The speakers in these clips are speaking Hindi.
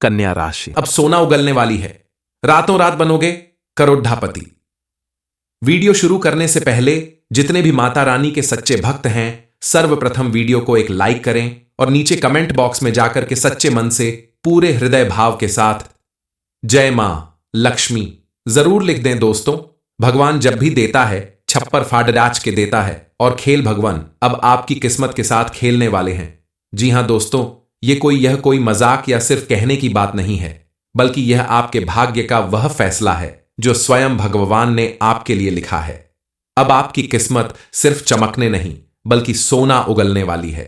कन्या राशि। अब सोना उगलने वाली है, रातों रात बनोगे करोड़पति। वीडियो शुरू करने से पहले जितने भी माता रानी के सच्चे भक्त हैं, सर्वप्रथम वीडियो को एक लाइक करें और नीचे कमेंट बॉक्स में जाकर के सच्चे मन से पूरे हृदय भाव के साथ जय मां लक्ष्मी जरूर लिख दें। दोस्तों, भगवान जब भी देता है छप्पर फाड़ डाच के देता है और खेल भगवान अब आपकी किस्मत के साथ खेलने वाले हैं। जी हां दोस्तों, यह कोई मजाक या सिर्फ कहने की बात नहीं है, बल्कि यह आपके भाग्य का वह फैसला है जो स्वयं भगवान ने आपके लिए लिखा है। अब आपकी किस्मत सिर्फ चमकने नहीं बल्कि सोना उगलने वाली है।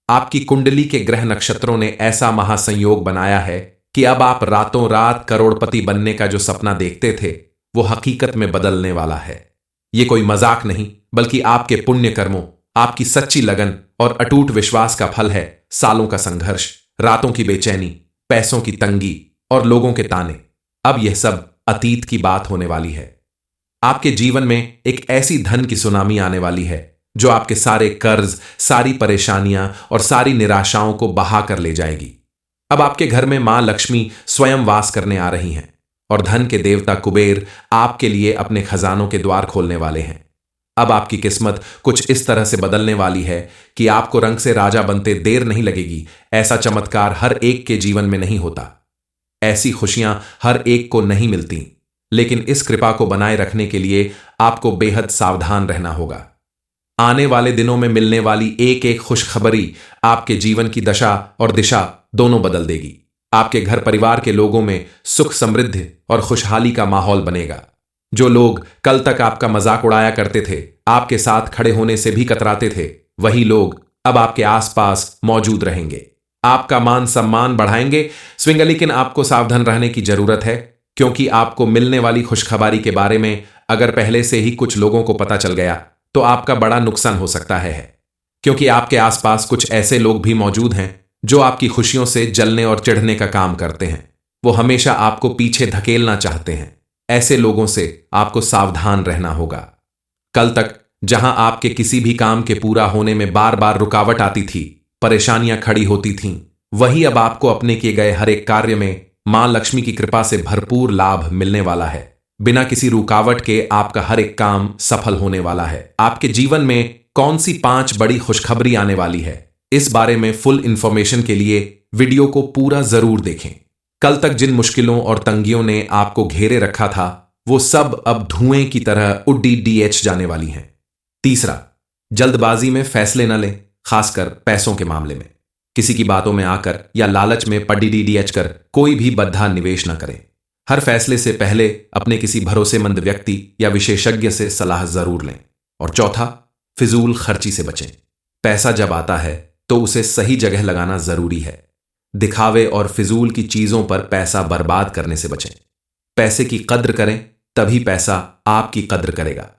आपकी कुंडली के ग्रह नक्षत्रों ने ऐसा महासंयोग बनाया है कि अब आप रातों रात करोड़पति बनने का जो सपना देखते थे वो हकीकत में बदलने वाला है। ये कोई मजाक नहीं बल्कि आपके पुण्य कर्मों, आपकी सच्ची लगन और अटूट विश्वास का फल है। सालों का संघर्ष, रातों की बेचैनी, पैसों की तंगी और लोगों के ताने, अब यह सब अतीत की बात होने वाली है। आपके जीवन में एक ऐसी धन की सुनामी आने वाली है जो आपके सारे कर्ज, सारी परेशानियां और सारी निराशाओं को बहा कर ले जाएगी। अब आपके घर में मां लक्ष्मी स्वयं वास करने आ रही हैं और धन के देवता कुबेर आपके लिए अपने खजानों के द्वार खोलने वाले हैं। अब आपकी किस्मत कुछ इस तरह से बदलने वाली है कि आपको रंग से राजा बनते देर नहीं लगेगी। ऐसा चमत्कार हर एक के जीवन में नहीं होता, ऐसी खुशियां हर एक को नहीं मिलती, लेकिन इस कृपा को बनाए रखने के लिए आपको बेहद सावधान रहना होगा। आने वाले दिनों में मिलने वाली एक एक खुशखबरी आपके जीवन की दशा और दिशा दोनों बदल देगी। आपके घर परिवार के लोगों में सुख, समृद्धि और खुशहाली का माहौल बनेगा। जो लोग कल तक आपका मजाक उड़ाया करते थे, आपके साथ खड़े होने से भी कतराते थे, वही लोग अब आपके आसपास मौजूद रहेंगे, आपका मान सम्मान बढ़ाएंगे। लेकिन आपको सावधान रहने की जरूरत है, क्योंकि आपको मिलने वाली खुशखबरी के बारे में अगर पहले से ही कुछ लोगों को पता चल गया तो आपका बड़ा नुकसान हो सकता है। क्योंकि आपके आसपास कुछ ऐसे लोग भी मौजूद हैं जो आपकी खुशियों से जलने और चिढ़ने का काम करते हैं। वो हमेशा आपको पीछे धकेलना चाहते हैं। ऐसे लोगों से आपको सावधान रहना होगा। कल तक जहां आपके किसी भी काम के पूरा होने में बार बार रुकावट आती थी, परेशानियां खड़ी होती थीं, वही अब आपको अपने किए गए हर एक कार्य में मां लक्ष्मी की कृपा से भरपूर लाभ मिलने वाला है। बिना किसी रुकावट के आपका हर एक काम सफल होने वाला है। आपके जीवन में कौन सी 5 बड़ी खुशखबरी आने वाली है, इस बारे में फुल इंफॉर्मेशन के लिए वीडियो को पूरा जरूर देखें। कल तक जिन मुश्किलों और तंगियों ने आपको घेरे रखा था वो सब अब धुएं की तरह उड़ जाने वाली हैं। तीसरा, जल्दबाजी में फैसले न लें, खासकर पैसों के मामले में। किसी की बातों में आकर या लालच में पड़ी कर कोई भी बद्धा निवेश न करें। हर फैसले से पहले अपने किसी भरोसेमंद व्यक्ति या विशेषज्ञ से सलाह जरूर लें। और चौथा, फिजूल खर्ची से बचें। पैसा जब आता है तो उसे सही जगह लगाना जरूरी है। दिखावे और फिजूल की चीजों पर पैसा बर्बाद करने से बचें। पैसे की कद्र करें, तभी पैसा आपकी कद्र करेगा।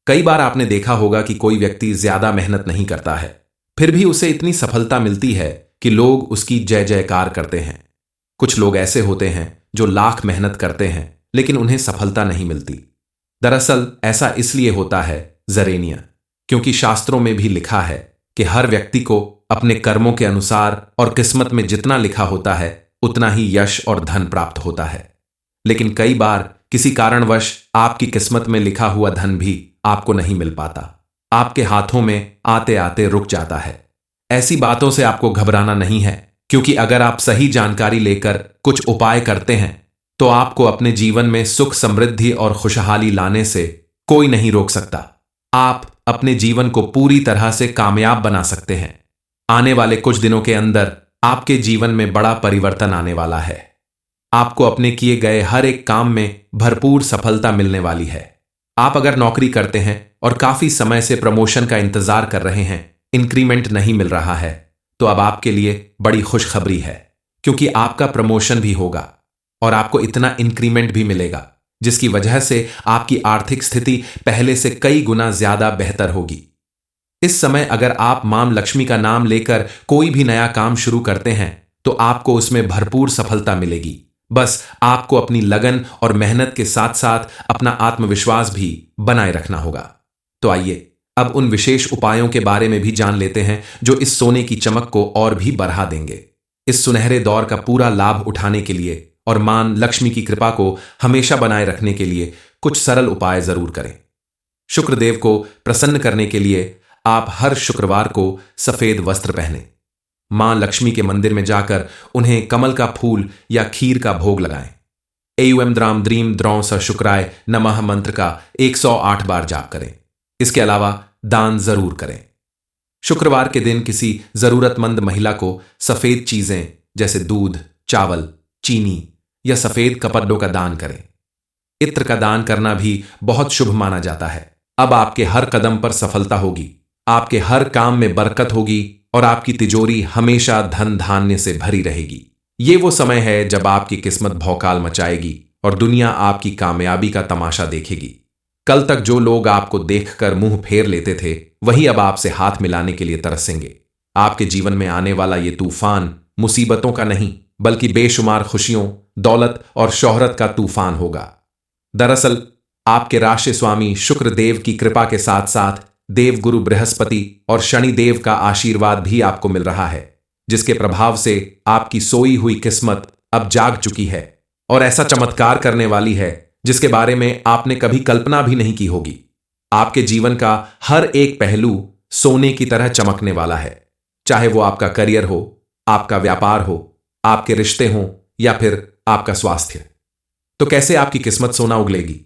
कई बार आपने देखा होगा कि कोई व्यक्ति ज्यादा मेहनत नहीं करता है, फिर भी उसे इतनी सफलता मिलती है कि लोग उसकी जय जयकार करते हैं। कुछ लोग ऐसे होते हैं जो लाख मेहनत करते हैं लेकिन उन्हें सफलता नहीं मिलती। दरअसल ऐसा इसलिए होता है जरेनिया, क्योंकि शास्त्रों में भी लिखा है कि हर व्यक्ति को अपने कर्मों के अनुसार और किस्मत में जितना लिखा होता है उतना ही यश और धन प्राप्त होता है। लेकिन कई बार किसी कारणवश आपकी किस्मत में लिखा हुआ धन भी आपको नहीं मिल पाता, आपके हाथों में आते आते रुक जाता है। ऐसी बातों से आपको घबराना नहीं है, क्योंकि अगर आप सही जानकारी लेकर कुछ उपाय करते हैं तो आपको अपने जीवन में सुख, समृद्धि और खुशहाली लाने से कोई नहीं रोक सकता। आप अपने जीवन को पूरी तरह से कामयाब बना सकते हैं। आने वाले कुछ दिनों के अंदर आपके जीवन में बड़ा परिवर्तन आने वाला है। आपको अपने किए गए हर एक काम में भरपूर सफलता मिलने वाली है। आप अगर नौकरी करते हैं और काफी समय से प्रमोशन का इंतजार कर रहे हैं, इंक्रीमेंट नहीं मिल रहा है, तो अब आपके लिए बड़ी खुशखबरी है, क्योंकि आपका प्रमोशन भी होगा और आपको इतना इंक्रीमेंट भी मिलेगा जिसकी वजह से आपकी आर्थिक स्थिति पहले से कई गुना ज्यादा बेहतर होगी। इस समय अगर आप मां लक्ष्मी का नाम लेकर कोई भी नया काम शुरू करते हैं तो आपको उसमें भरपूर सफलता मिलेगी। बस आपको अपनी लगन और मेहनत के साथ साथ अपना आत्मविश्वास भी बनाए रखना होगा। तो आइए अब उन विशेष उपायों के बारे में भी जान लेते हैं जो इस सोने की चमक को और भी बढ़ा देंगे। इस सुनहरे दौर का पूरा लाभ उठाने के लिए और मां लक्ष्मी की कृपा को हमेशा बनाए रखने के लिए कुछ सरल उपाय जरूर करें। शुक्रदेव को प्रसन्न करने के लिए आप हर शुक्रवार को सफेद वस्त्र पहनें। मां लक्ष्मी के मंदिर में जाकर उन्हें कमल का फूल या खीर का भोग लगाएं। एयुएम द्राम द्रीम द्रौं स शुक्राय नमः मंत्र का 108 बार जाप करें। इसके अलावा दान जरूर करें। शुक्रवार के दिन किसी जरूरतमंद महिला को सफेद चीजें जैसे दूध, चावल, चीनी या सफेद कपड़ों का दान करें। इत्र का दान करना भी बहुत शुभ माना जाता है। अब आपके हर कदम पर सफलता होगी, आपके हर काम में बरकत होगी और आपकी तिजोरी हमेशा धन धान्य से भरी रहेगी। ये वो समय है जब आपकी किस्मत भौकाल मचाएगी और दुनिया आपकी कामयाबी का तमाशा देखेगी। कल तक जो लोग आपको देखकर मुंह फेर लेते थे, वही अब आपसे हाथ मिलाने के लिए तरसेंगे। आपके जीवन में आने वाला ये तूफान मुसीबतों का नहीं, बल्कि बेशुमार खुशियों, दौलत और शोहरत का तूफान होगा। दरअसल आपके राशि स्वामी शुक्र देव की कृपा के साथ साथ देव गुरु बृहस्पति और शनि देव का आशीर्वाद भी आपको मिल रहा है, जिसके प्रभाव से आपकी सोई हुई किस्मत अब जाग चुकी है और ऐसा चमत्कार करने वाली है जिसके बारे में आपने कभी कल्पना भी नहीं की होगी। आपके जीवन का हर एक पहलू सोने की तरह चमकने वाला है, चाहे वो आपका करियर हो, आपका व्यापार हो, आपके रिश्ते हों या फिर आपका स्वास्थ्य। तो कैसे आपकी किस्मत सोना उगलेगी?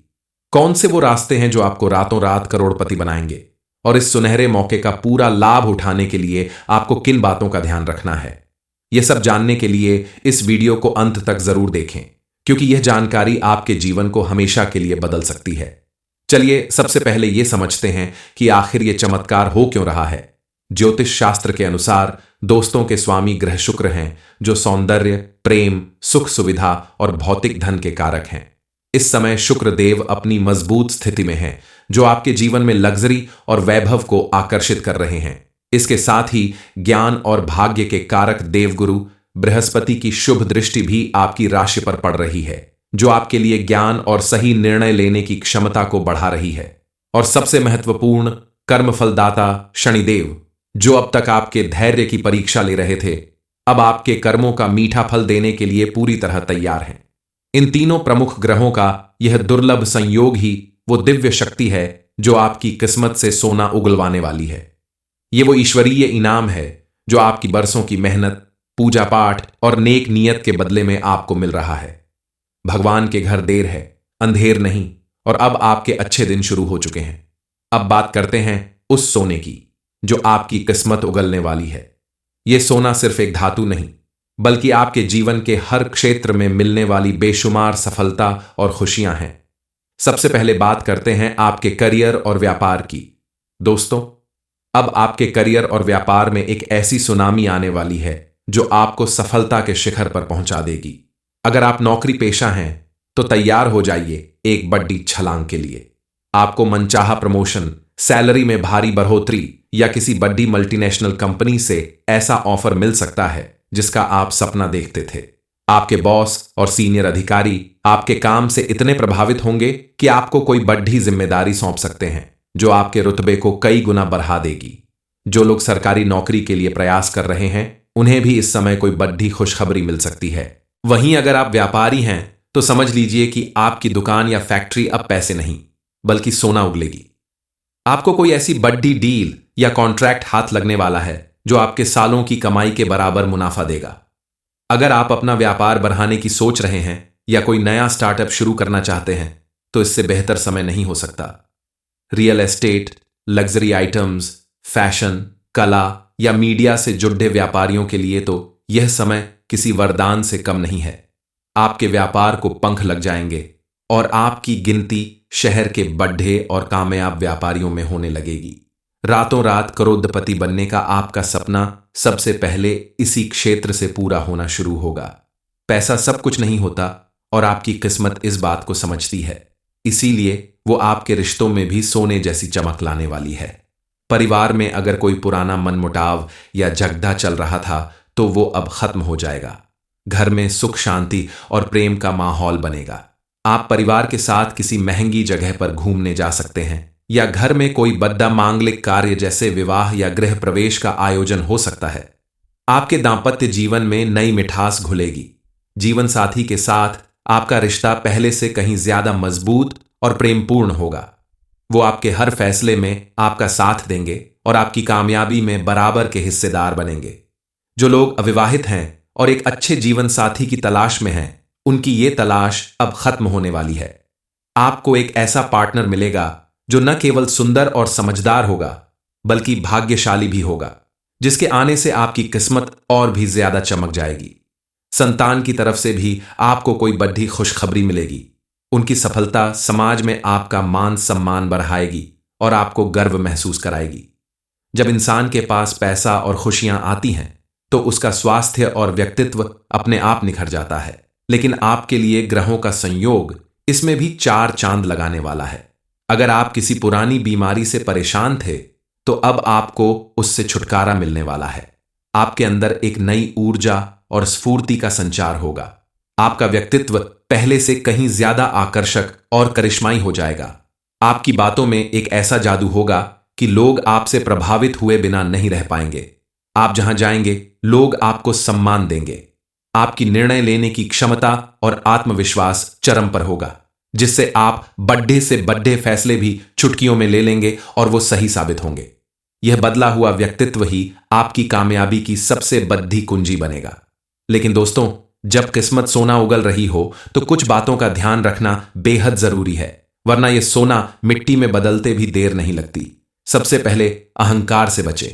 कौन से वो रास्ते हैं जो आपको रातों रात करोड़पति बनाएंगे? और इस सुनहरे मौके का पूरा लाभ उठाने के लिए आपको किन बातों का ध्यान रखना है? यह सब जानने के लिए इस वीडियो को अंत तक जरूर देखें, क्योंकि यह जानकारी आपके जीवन को हमेशा के लिए बदल सकती है। चलिए सबसे पहले यह समझते हैं कि आखिर यह चमत्कार हो क्यों रहा है। ज्योतिष शास्त्र के अनुसार दोस्तों के स्वामी ग्रह शुक्र हैं, जो सौंदर्य, प्रेम, सुख सुविधा और भौतिक धन के कारक हैं। इस समय शुक्र देव अपनी मजबूत स्थिति में हैं, जो आपके जीवन में लग्जरी और वैभव को आकर्षित कर रहे हैं। इसके साथ ही ज्ञान और भाग्य के कारक देवगुरु बृहस्पति की शुभ दृष्टि भी आपकी राशि पर पड़ रही है, जो आपके लिए ज्ञान और सही निर्णय लेने की क्षमता को बढ़ा रही है। और सबसे महत्वपूर्ण कर्मफलदाता शनिदेव, जो अब तक आपके धैर्य की परीक्षा ले रहे थे, अब आपके कर्मों का मीठा फल देने के लिए पूरी तरह तैयार हैं। इन तीनों प्रमुख ग्रहों का यह दुर्लभ संयोग ही वो दिव्य शक्ति है जो आपकी किस्मत से सोना उगलवाने वाली है। ये वो ईश्वरीय इनाम है जो आपकी बरसों की मेहनत, पूजा पाठ और नेक नियत के बदले में आपको मिल रहा है। भगवान के घर देर है, अंधेर नहीं, और अब आपके अच्छे दिन शुरू हो चुके हैं। अब बात करते हैं उस सोने की जो आपकी किस्मत उगलने वाली है। यह सोना सिर्फ एक धातु नहीं, बल्कि आपके जीवन के हर क्षेत्र में मिलने वाली बेशुमार सफलता और खुशियां हैं। सबसे पहले बात करते हैं आपके करियर और व्यापार की। दोस्तों, अब आपके करियर और व्यापार में एक ऐसी सुनामी आने वाली है जो आपको सफलता के शिखर पर पहुंचा देगी। अगर आप नौकरी पेशा हैं तो तैयार हो जाइए एक बड़ी छलांग के लिए। आपको मनचाहा प्रमोशन, सैलरी में भारी बढ़ोतरी या किसी बड़ी मल्टीनेशनल कंपनी से ऐसा ऑफर मिल सकता है जिसका आप सपना देखते थे। आपके बॉस और सीनियर अधिकारी आपके काम से इतने प्रभावित होंगे कि आपको कोई बड़ी जिम्मेदारी सौंप सकते हैं जो आपके रुतबे को कई गुना बढ़ा देगी। जो लोग सरकारी नौकरी के लिए प्रयास कर रहे हैं, उन्हें भी इस समय कोई बड़ी खुशखबरी मिल सकती है। वहीं अगर आप व्यापारी हैं तो समझ लीजिए कि आपकी दुकान या फैक्ट्री अब पैसे नहीं बल्कि सोना उगलेगी। आपको कोई ऐसी बड़ी डील या कॉन्ट्रैक्ट हाथ लगने वाला है जो आपके सालों की कमाई के बराबर मुनाफा देगा। अगर आप अपना व्यापार बढ़ाने की सोच रहे हैं या कोई नया स्टार्टअप शुरू करना चाहते हैं तो इससे बेहतर समय नहीं हो सकता। Real estate, luxury items, fashion, कला या मीडिया से जुड़े व्यापारियों के लिए तो यह समय किसी वरदान से कम नहीं है। आपके व्यापार को पंख लग जाएंगे और आपकी गिनती शहर के बड़े और कामयाब व्यापारियों में होने लगेगी। रातों रात करोड़पति बनने का आपका सपना सबसे पहले इसी क्षेत्र से पूरा होना शुरू होगा। पैसा सब कुछ नहीं होता और आपकी किस्मत इस बात को समझती है, इसीलिए वो आपके रिश्तों में भी सोने जैसी चमक लाने वाली है। परिवार में अगर कोई पुराना मनमुटाव या झगड़ा चल रहा था तो वो अब खत्म हो जाएगा। घर में सुख, शांति और प्रेम का माहौल बनेगा। आप परिवार के साथ किसी महंगी जगह पर घूमने जा सकते हैं या घर में कोई बड़ा मांगलिक कार्य जैसे विवाह या गृह प्रवेश का आयोजन हो सकता है। आपके दांपत्य जीवन में नई मिठास घुलेगी। जीवन साथी के साथ आपका रिश्ता पहले से कहीं ज्यादा मजबूत और प्रेमपूर्ण होगा। वो आपके हर फैसले में आपका साथ देंगे और आपकी कामयाबी में बराबर के हिस्सेदार बनेंगे। जो लोग अविवाहित हैं और एक अच्छे जीवन साथी की तलाश में हैं, उनकी ये तलाश अब खत्म होने वाली है। आपको एक ऐसा पार्टनर मिलेगा जो न केवल सुंदर और समझदार होगा, बल्कि भाग्यशाली भी होगा, जिसके आने से आपकी किस्मत और भी ज्यादा चमक जाएगी। संतान की तरफ से भी आपको कोई बड़ी खुशखबरी मिलेगी। उनकी सफलता समाज में आपका मान सम्मान बढ़ाएगी और आपको गर्व महसूस कराएगी। जब इंसान के पास पैसा और खुशियां आती हैं, तो उसका स्वास्थ्य और व्यक्तित्व अपने आप निखर जाता है। लेकिन आपके लिए ग्रहों का संयोग इसमें भी 4 चांद लगाने वाला है। अगर आप किसी पुरानी बीमारी से परेशान थे, तो अब आपको उससे छुटकारा मिलने वाला है। आपके अंदर एक नई ऊर्जा और स्फूर्ति का संचार होगा। आपका व्यक्तित्व पहले से कहीं ज्यादा आकर्षक और करिश्माई हो जाएगा। आपकी बातों में एक ऐसा जादू होगा कि लोग आपसे प्रभावित हुए बिना नहीं रह पाएंगे। आप जहां जाएंगे, लोग आपको सम्मान देंगे। आपकी निर्णय लेने की क्षमता और आत्मविश्वास चरम पर होगा, जिससे आप बड़े से बड़े फैसले भी चुटकियों में ले लेंगे और वो सही साबित होंगे। यह बदला हुआ व्यक्तित्व ही आपकी कामयाबी की सबसे बड़ी कुंजी बनेगा। लेकिन दोस्तों, जब किस्मत सोना उगल रही हो, तो कुछ बातों का ध्यान रखना बेहद जरूरी है, वरना यह सोना मिट्टी में बदलते भी देर नहीं लगती। सबसे पहले अहंकार से बचें।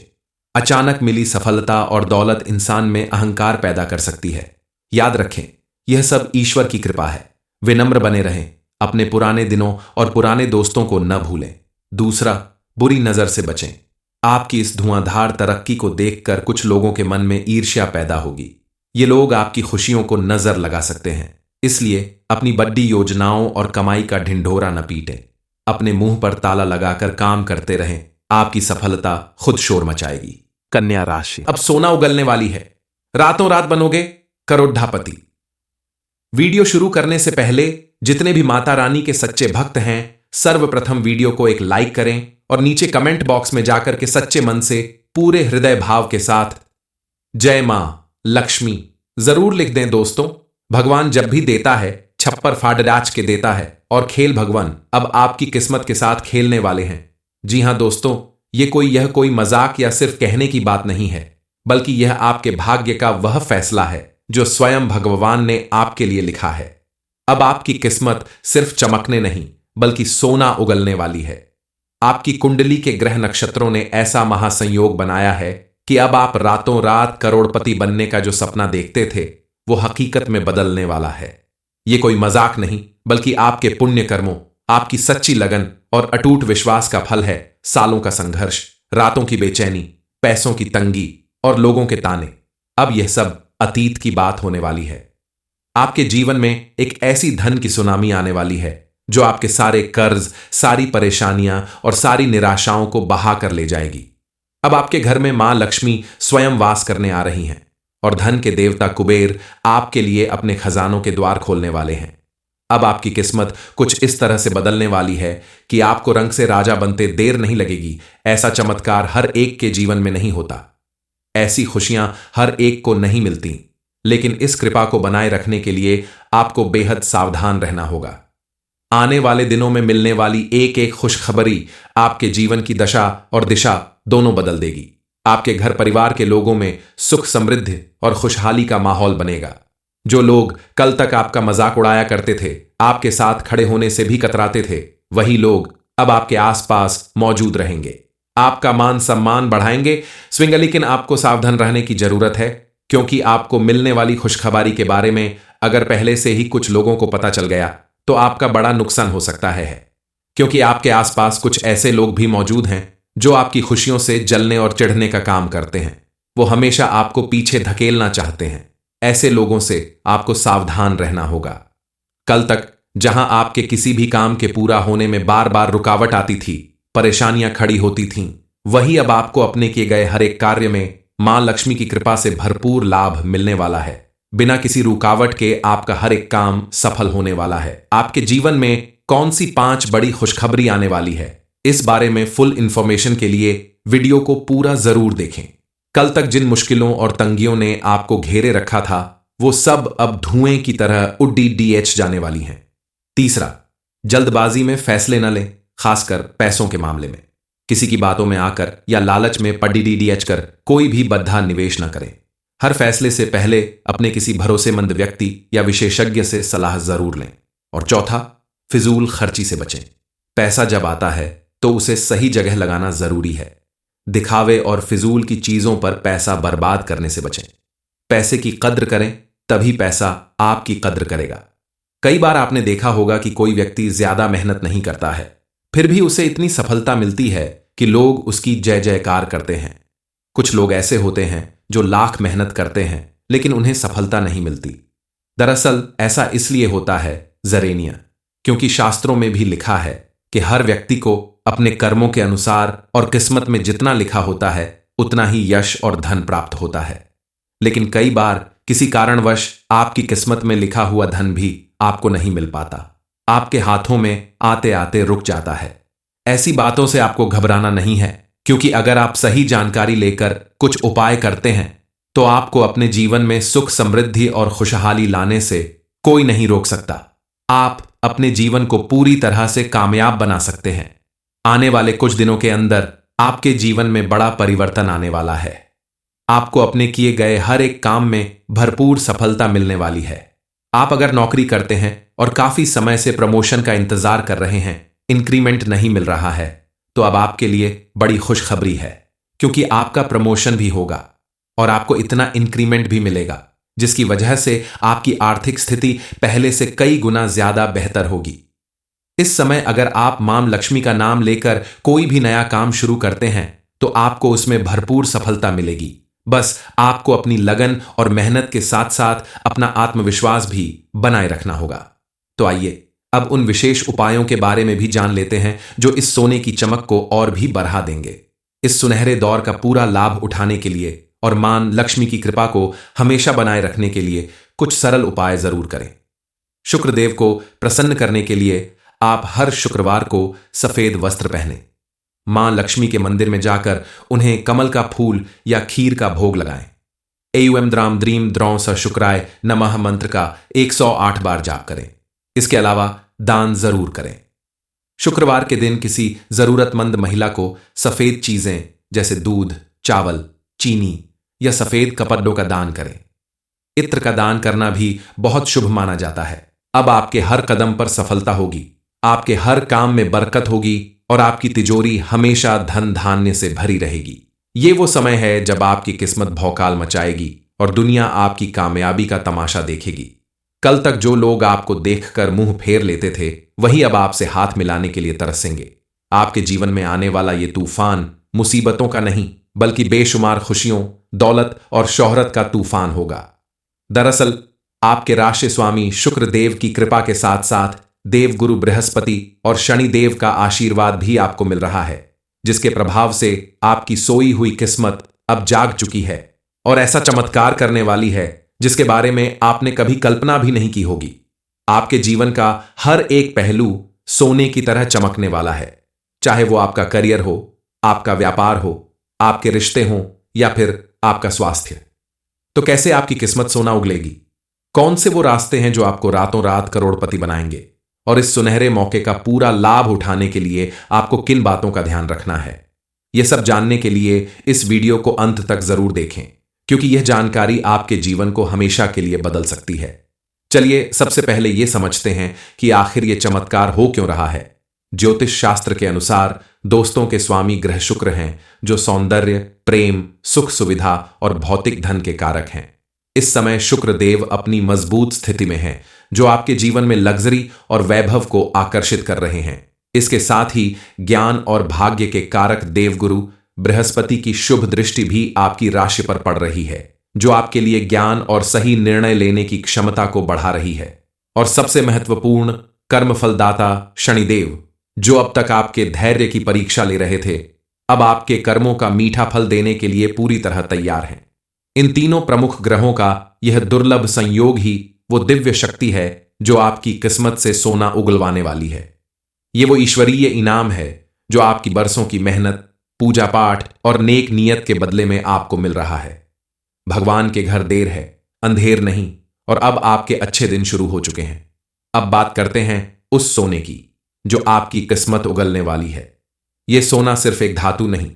अचानक मिली सफलता और दौलत इंसान में अहंकार पैदा कर सकती है। याद रखें, यह सब ईश्वर की कृपा है। विनम्र बने रहें, अपने पुराने दिनों और पुराने दोस्तों को न भूलें। दूसरा, बुरी नजर से बचें। आपकी इस धुआंधार तरक्की को देखकर कुछ लोगों के मन में ईर्ष्या पैदा होगी। ये लोग आपकी खुशियों को नजर लगा सकते हैं, इसलिए अपनी बड़ी योजनाओं और कमाई का ढिंढोरा न पीटें। अपने मुंह पर ताला लगाकर काम करते रहें, आपकी सफलता खुद शोर मचाएगी। कन्या राशि, अब सोना उगलने वाली है। रातों रात बनोगे करोड़पति। वीडियो शुरू करने से पहले जितने भी माता रानी के सच्चे भक्त हैं, सर्वप्रथम वीडियो को एक लाइक करें और नीचे कमेंट बॉक्स में जाकर के सच्चे मन से पूरे हृदय भाव के साथ जय मां लक्ष्मी जरूर लिख दें। दोस्तों, भगवान जब भी देता है, छप्पर फाड़ डाच के देता है, और खेल भगवान अब आपकी किस्मत के साथ खेलने वाले हैं। जी हां दोस्तों, यह कोई मजाक या सिर्फ कहने की बात नहीं है, बल्कि यह आपके भाग्य का वह फैसला है जो स्वयं भगवान ने आपके लिए लिखा है। अब आपकी किस्मत सिर्फ चमकने नहीं, बल्कि सोना उगलने वाली है। आपकी कुंडली के ग्रह नक्षत्रों ने ऐसा महासंयोग बनाया है कि अब आप रातों रात करोड़पति बनने का जो सपना देखते थे, वो हकीकत में बदलने वाला है। ये कोई मजाक नहीं, बल्कि आपके पुण्य कर्मों, आपकी सच्ची लगन और अटूट विश्वास का फल है। सालों का संघर्ष, रातों की बेचैनी, पैसों की तंगी और लोगों के ताने, अब यह सब अतीत की बात होने वाली है। आपके जीवन में एक ऐसी धन की सुनामी आने वाली है जो आपके सारे कर्ज, सारी परेशानियां और सारी निराशाओं को बहा कर ले जाएगी। अब आपके घर में मां लक्ष्मी स्वयं वास करने आ रही हैं और धन के देवता कुबेर आपके लिए अपने खजानों के द्वार खोलने वाले हैं। अब आपकी किस्मत कुछ इस तरह से बदलने वाली है कि आपको रंग से राजा बनते देर नहीं लगेगी। ऐसा चमत्कार हर एक के जीवन में नहीं होता, ऐसी खुशियां हर एक को नहीं मिलती, लेकिन इस कृपा को बनाए रखने के लिए आपको बेहद सावधान रहना होगा। आने वाले दिनों में मिलने वाली एक एक खुशखबरी आपके जीवन की दशा और दिशा दोनों बदल देगी। आपके घर परिवार के लोगों में सुख, समृद्धि और खुशहाली का माहौल बनेगा। जो लोग कल तक आपका मजाक उड़ाया करते थे, आपके साथ खड़े होने से भी कतराते थे, वही लोग अब आपके आसपास मौजूद रहेंगे, आपका मान सम्मान बढ़ाएंगे। लेकिन आपको सावधान रहने की जरूरत है, क्योंकि आपको मिलने वाली खुशखबरी के बारे में अगर पहले से ही कुछ लोगों को पता चल गया, तो आपका बड़ा नुकसान हो सकता है। क्योंकि आपके आसपास कुछ ऐसे लोग भी मौजूद हैं जो आपकी खुशियों से जलने और चिढ़ने का काम करते हैं। वो हमेशा आपको पीछे धकेलना चाहते हैं। ऐसे लोगों से आपको सावधान रहना होगा। कल तक जहां आपके किसी भी काम के पूरा होने में बार बार रुकावट आती थी, परेशानियां खड़ी होती थीं, वही अब आपको अपने किए गए हर एक कार्य में मां लक्ष्मी की कृपा से भरपूर लाभ मिलने वाला है। बिना किसी रुकावट के आपका हर एक काम सफल होने वाला है। आपके जीवन में कौन सी 5 बड़ी खुशखबरी आने वाली है, इस बारे में फुल इंफॉर्मेशन के लिए वीडियो को पूरा जरूर देखें। कल तक जिन मुश्किलों और तंगियों ने आपको घेरे रखा था, वो सब अब धुएं की तरह उड्डी डीएच जाने वाली हैं। तीसरा, जल्दबाजी में फैसले न लें, खासकर पैसों के मामले में। किसी की बातों में आकर या लालच में पडीडीडीएच कर कोई भी बद्धा निवेश न करें। हर फैसले से पहले अपने किसी भरोसेमंद व्यक्ति या विशेषज्ञ से सलाह जरूर लें। और चौथा, फिजूल खर्ची से बचें। पैसा जब आता है तो उसे सही जगह लगाना जरूरी है। दिखावे और फिजूल की चीजों पर पैसा बर्बाद करने से बचें। पैसे की कद्र करें, तभी पैसा आपकी कद्र करेगा। कई बार आपने देखा होगा कि कोई व्यक्ति ज्यादा मेहनत नहीं करता है, फिर भी उसे इतनी सफलता मिलती है कि लोग उसकी जय जयकार करते हैं। कुछ लोग ऐसे होते हैं जो लाख मेहनत करते हैं लेकिन उन्हें सफलता नहीं मिलती। दरअसल ऐसा इसलिए होता है जरेनिया, क्योंकि शास्त्रों में भी लिखा है कि हर व्यक्ति को अपने कर्मों के अनुसार और किस्मत में जितना लिखा होता है उतना ही यश और धन प्राप्त होता है। लेकिन कई बार किसी कारणवश आपकी किस्मत में लिखा हुआ धन भी आपको नहीं मिल पाता, आपके हाथों में आते आते रुक जाता है। ऐसी बातों से आपको घबराना नहीं है, क्योंकि अगर आप सही जानकारी लेकर कुछ उपाय करते हैं तो आपको अपने जीवन में सुख, समृद्धि और खुशहाली लाने से कोई नहीं रोक सकता। आप अपने जीवन को पूरी तरह से कामयाब बना सकते हैं। आने वाले कुछ दिनों के अंदर आपके जीवन में बड़ा परिवर्तन आने वाला है। आपको अपने किए गए हर एक काम में भरपूर सफलता मिलने वाली है। आप अगर नौकरी करते हैं और काफी समय से प्रमोशन का इंतजार कर रहे हैं, इंक्रीमेंट नहीं मिल रहा है, तो अब आपके लिए बड़ी खुशखबरी है, क्योंकि आपका प्रमोशन भी होगा और आपको इतना इंक्रीमेंट भी मिलेगा जिसकी वजह से आपकी आर्थिक स्थिति पहले से कई गुना ज्यादा बेहतर होगी। इस समय अगर आप मां लक्ष्मी का नाम लेकर कोई भी नया काम शुरू करते हैं तो आपको उसमें भरपूर सफलता मिलेगी। बस आपको अपनी लगन और मेहनत के साथ साथ अपना आत्मविश्वास भी बनाए रखना होगा। तो आइए अब उन विशेष उपायों के बारे में भी जान लेते हैं जो इस सोने की चमक को और भी बढ़ा देंगे। इस सुनहरे दौर का पूरा लाभ उठाने के लिए और मां लक्ष्मी की कृपा को हमेशा बनाए रखने के लिए कुछ सरल उपाय जरूर करें। शुक्रदेव को प्रसन्न करने के लिए आप हर शुक्रवार को सफेद वस्त्र पहनें। मां लक्ष्मी के मंदिर में जाकर उन्हें कमल का फूल या खीर का भोग लगाएं। एयुएम द्राम द्रीम द्रौं स शुक्राय नमः मंत्र का 108 बार जाप करें। इसके अलावा दान जरूर करें। शुक्रवार के दिन किसी जरूरतमंद महिला को सफेद चीजें जैसे दूध, चावल, चीनी या सफेद कपड़ों का दान करें। इत्र का दान करना भी बहुत शुभ माना जाता है। अब आपके हर कदम पर सफलता होगी, आपके हर काम में बरकत होगी और आपकी तिजोरी हमेशा धन धान्य से भरी रहेगी। ये वो समय है जब आपकी किस्मत भौकाल मचाएगी और दुनिया आपकी कामयाबी का तमाशा देखेगी। कल तक जो लोग आपको देखकर मुंह फेर लेते थे, वही अब आपसे हाथ मिलाने के लिए तरसेंगे। आपके जीवन में आने वाला ये तूफान मुसीबतों का नहीं, बल्कि बेशुमार खुशियों, दौलत और शोहरत का तूफान होगा। दरअसल आपके राशि स्वामी शुक्रदेव की कृपा के साथ साथ देवगुरु बृहस्पति और शनिदेव का आशीर्वाद भी आपको मिल रहा है, जिसके प्रभाव से आपकी सोई हुई किस्मत अब जाग चुकी है और ऐसा चमत्कार करने वाली है जिसके बारे में आपने कभी कल्पना भी नहीं की होगी। आपके जीवन का हर एक पहलू सोने की तरह चमकने वाला है, चाहे वो आपका करियर हो, आपका व्यापार हो, आपके रिश्ते हों या फिर आपका स्वास्थ्य। तो कैसे आपकी किस्मत सोना उगलेगी? कौन से वो रास्ते हैं जो आपको रातों रात करोड़पति बनाएंगे? और इस सुनहरे मौके का पूरा लाभ उठाने के लिए आपको किन बातों का ध्यान रखना है? यह सब जानने के लिए इस वीडियो को अंत तक जरूर देखें, क्योंकि यह जानकारी आपके जीवन को हमेशा के लिए बदल सकती है। चलिए सबसे पहले यह समझते हैं कि आखिर यह चमत्कार हो क्यों रहा है। ज्योतिष शास्त्र के अनुसार दोस्तों के स्वामी ग्रह शुक्र हैं, जो सौंदर्य, प्रेम, सुख सुविधा और भौतिक धन के कारक हैं। इस समय शुक्रदेव अपनी मजबूत स्थिति में हैं, जो आपके जीवन में लग्जरी और वैभव को आकर्षित कर रहे हैं। इसके साथ ही ज्ञान और भाग्य के कारक देवगुरु बृहस्पति की शुभ दृष्टि भी आपकी राशि पर पड़ रही है, जो आपके लिए ज्ञान और सही निर्णय लेने की क्षमता को बढ़ा रही है। और सबसे महत्वपूर्ण कर्मफलदाता शनिदेव, जो अब तक आपके धैर्य की परीक्षा ले रहे थे, अब आपके कर्मों का मीठा फल देने के लिए पूरी तरह तैयार हैं। इन तीनों प्रमुख ग्रहों का यह दुर्लभ संयोग ही वो दिव्य शक्ति है जो आपकी किस्मत से सोना उगलवाने वाली है। ये वो ईश्वरीय इनाम है जो आपकी बरसों की मेहनत, पूजा पाठ और नेक नियत के बदले में आपको मिल रहा है। भगवान के घर देर है, अंधेर नहीं, और अब आपके अच्छे दिन शुरू हो चुके हैं। अब बात करते हैं उस सोने की जो आपकी किस्मत उगलने वाली है। यह सोना सिर्फ एक धातु नहीं,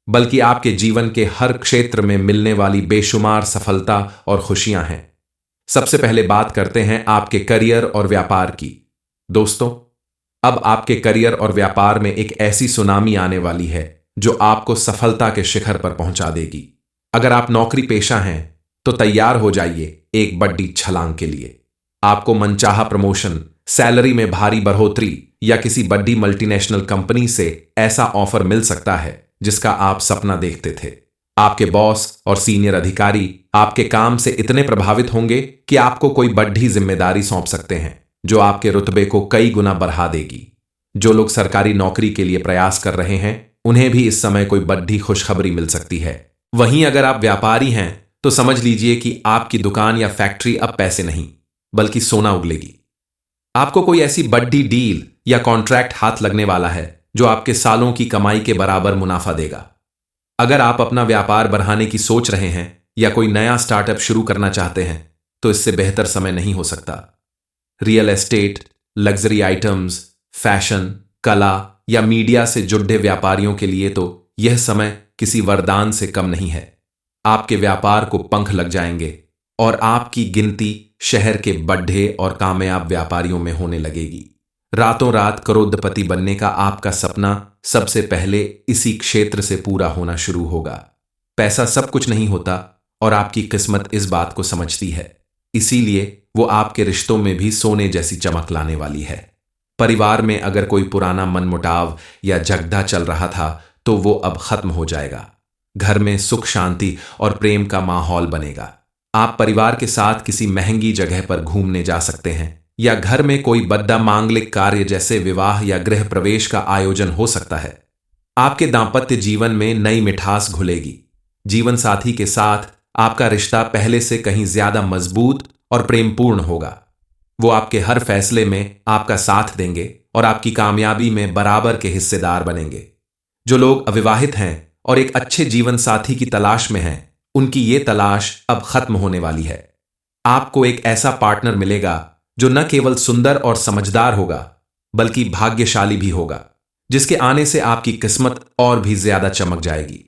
बल्कि आपके जीवन के हर क्षेत्र में मिलने वाली बेशुमार सफलता और खुशियां हैं। सबसे पहले बात करते हैं आपके करियर और व्यापार की। दोस्तों, अब आपके करियर और व्यापार में एक ऐसी सुनामी आने वाली है जो आपको सफलता के शिखर पर पहुंचा देगी। अगर आप नौकरी पेशा हैं तो तैयार हो जाइए एक बड़ी छलांग के लिए। आपको मनचाहा प्रमोशन, सैलरी में भारी बढ़ोतरी या किसी बड़ी मल्टीनेशनल कंपनी से ऐसा ऑफर मिल सकता है जिसका आप सपना देखते थे। आपके बॉस और सीनियर अधिकारी आपके काम से इतने प्रभावित होंगे कि आपको कोई बड़ी जिम्मेदारी सौंप सकते हैं जो आपके रुतबे को कई गुना बढ़ा देगी। जो लोग सरकारी नौकरी के लिए प्रयास कर रहे हैं उन्हें भी इस समय कोई बड़ी खुशखबरी मिल सकती है। वहीं अगर आप व्यापारी हैं तो समझ लीजिए कि आपकी दुकान या फैक्ट्री अब पैसे नहीं बल्कि सोना उगलेगी। आपको कोई ऐसी बड़ी डील या कॉन्ट्रैक्ट हाथ लगने वाला है जो आपके सालों की कमाई के बराबर मुनाफा देगा। अगर आप अपना व्यापार बढ़ाने की सोच रहे हैं या कोई नया स्टार्टअप शुरू करना चाहते हैं तो इससे बेहतर समय नहीं हो सकता। Real estate, luxury items, fashion, कला या मीडिया से जुड़े व्यापारियों के लिए तो यह समय किसी वरदान से कम नहीं है। आपके व्यापार को पंख लग जाएंगे और आपकी गिनती शहर के बड़े और कामयाब व्यापारियों में होने लगेगी। रातों रात करोड़पति बनने का आपका सपना सबसे पहले इसी क्षेत्र से पूरा होना शुरू होगा। पैसा सब कुछ नहीं होता और आपकी किस्मत इस बात को समझती है, इसीलिए वो आपके रिश्तों में भी सोने जैसी चमक लाने वाली है। परिवार में अगर कोई पुराना मनमुटाव या झगड़ा चल रहा था तो वो अब खत्म हो जाएगा। घर में सुख, शांति और प्रेम का माहौल बनेगा। आप परिवार के साथ किसी महंगी जगह पर घूमने जा सकते हैं या घर में कोई बड़ा मांगलिक कार्य जैसे विवाह या गृह प्रवेश का आयोजन हो सकता है। आपके दांपत्य जीवन में नई मिठास घुलेगी। जीवन साथी के साथ आपका रिश्ता पहले से कहीं ज्यादा मजबूत और प्रेमपूर्ण होगा। वो आपके हर फैसले में आपका साथ देंगे और आपकी कामयाबी में बराबर के हिस्सेदार बनेंगे। जो लोग अविवाहित हैं और एक अच्छे जीवन साथी की तलाश में हैं, उनकी ये तलाश अब खत्म होने वाली है। आपको एक ऐसा पार्टनर मिलेगा जो न केवल सुंदर और समझदार होगा बल्कि भाग्यशाली भी होगा, जिसके आने से आपकी किस्मत और भी ज्यादा चमक जाएगी।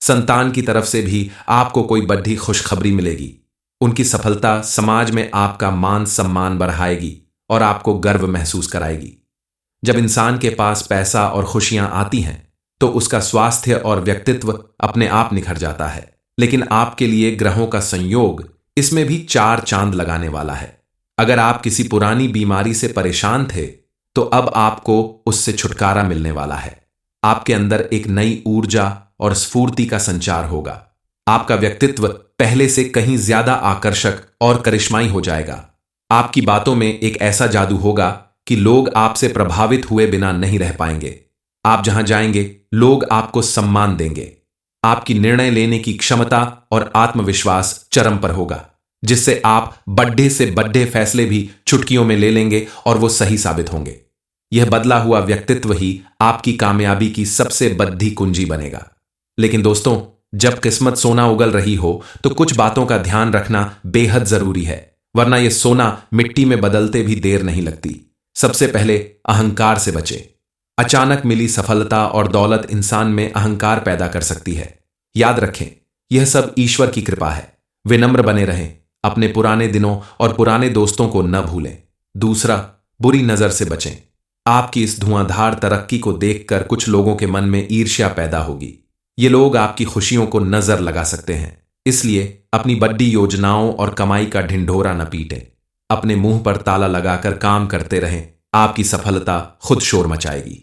संतान की तरफ से भी आपको कोई बड़ी खुशखबरी मिलेगी। उनकी सफलता समाज में आपका मान सम्मान बढ़ाएगी और आपको गर्व महसूस कराएगी। जब इंसान के पास पैसा और खुशियां आती हैं तो उसका स्वास्थ्य और व्यक्तित्व अपने आप निखर जाता है। लेकिन आपके लिए ग्रहों का संयोग इसमें भी 4 चांद लगाने वाला है। अगर आप किसी पुरानी बीमारी से परेशान थे तो अब आपको उससे छुटकारा मिलने वाला है। आपके अंदर एक नई ऊर्जा और स्फूर्ति का संचार होगा। आपका व्यक्तित्व पहले से कहीं ज्यादा आकर्षक और करिश्माई हो जाएगा। आपकी बातों में एक ऐसा जादू होगा कि लोग आपसे प्रभावित हुए बिना नहीं रह पाएंगे। आप जहां जाएंगे लोग आपको सम्मान देंगे। आपकी निर्णय लेने की क्षमता और आत्मविश्वास चरम पर होगा, जिससे आप बड़े से बड़े फैसले भी चुटकियों में ले लेंगे और वो सही साबित होंगे। यह बदला हुआ व्यक्तित्व ही आपकी कामयाबी की सबसे बड़ी कुंजी बनेगा। लेकिन दोस्तों, जब किस्मत सोना उगल रही हो तो कुछ बातों का ध्यान रखना बेहद जरूरी है, वरना यह सोना मिट्टी में बदलते भी देर नहीं लगती। सबसे पहले अहंकार से बचें। अचानक मिली सफलता और दौलत इंसान में अहंकार पैदा कर सकती है। याद रखें, यह सब ईश्वर की कृपा है। विनम्र बने रहें, अपने पुराने दिनों और पुराने दोस्तों को न भूलें। दूसरा, बुरी नजर से बचें। आपकी इस धुआंधार तरक्की को देखकर कुछ लोगों के मन में ईर्ष्या पैदा होगी। ये लोग आपकी खुशियों को नजर लगा सकते हैं, इसलिए अपनी बड़ी योजनाओं और कमाई का ढिंढोरा न पीटें। अपने मुंह पर ताला लगाकर काम करते रहें, आपकी सफलता खुद शोर मचाएगी।